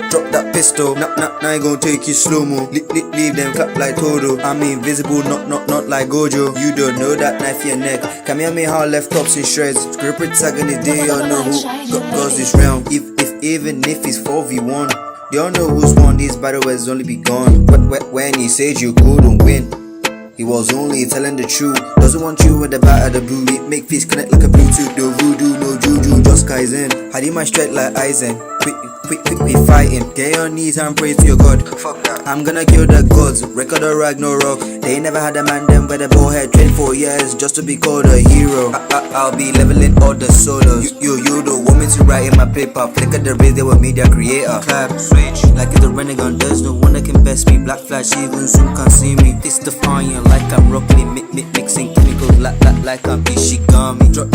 drop that pistol. Now I gon' take you slow-mo. Leave them clap like Todo. I'm invisible, not like Gojo. You don't know that knife in your neck. Kamehameha left tops in shreds. Script tag in the day, you know who goes this round. Even if it's 4v1, you don't know who's won. This battle has only begun. But when he said you couldn't win, he was only telling the truth. Doesn't want you with the bat of the blue. It make face connect like a Bluetooth. No voodoo, no juju, just Kaizen. Hiding my strike like Aizen. We fighting. Get your knees and pray to your God. Fuck that. I'm gonna kill the gods. Record or Ragnarok. They never had a man them with a bow head. Train 4 years just to be called a hero. I'll be leveling all the solos. You don't want me to write in my paper. Flick at the race, they were media creator. Clap, switch, like it's a renegade. There's no one that can best me. Black flash, even Zoom can't see me. This defying like I'm Rocky. Mixing chemicals like I'm Kisekikami. Drop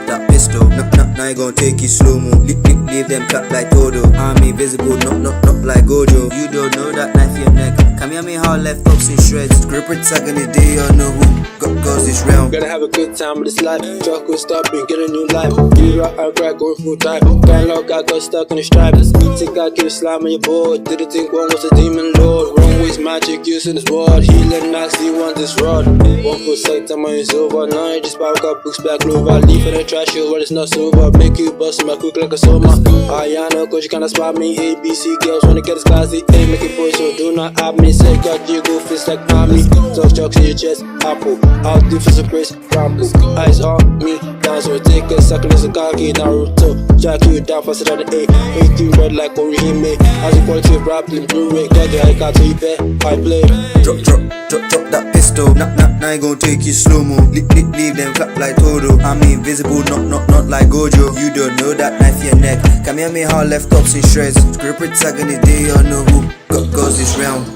that pistol. Now I gon' take you slow-mo. Leave them clap like Todo. I'm invisible, not like Gojo. You don't know that knife in your neck. Kamehameha left ups in shreds. Script tag in the day, you know who goes this round. Gotta have a good time with this life. Truck will stop and get a new life. You rock, I crack, going full time. Got locked, got stuck in the stripe. Think I keep slamming your board. Didn't think one was a demon lord. Wrong ways magic use in this world. Healing nicely want this rod. One for sight, time it's over. Now I just power up, books back over. Leave in the trash, you what it's not sober. Make you bust my quick like a soma. I know, cause you kinda spot me. ABC girls wanna get as classy. They make it boy, so do not have me. Say God, you go fist like mommy. Talk jokes in your chest, apple. I'll do for some praise, ramble. Eyes on me, dance or take a sucker as a Kaki Naruto. Jack you down faster than the A. Make you red like Orihime. As a quality of rap in Blu-ray. Got the high cut to you bet, I play. Drop that pistol. Now I gon' take you slow-mo. Leave them clap like Todo. I'm invisible, not like Gojo. You don't know that knife in your neck. Kamehameha left ups in shreds. Script tag in the day, you know who goes this round.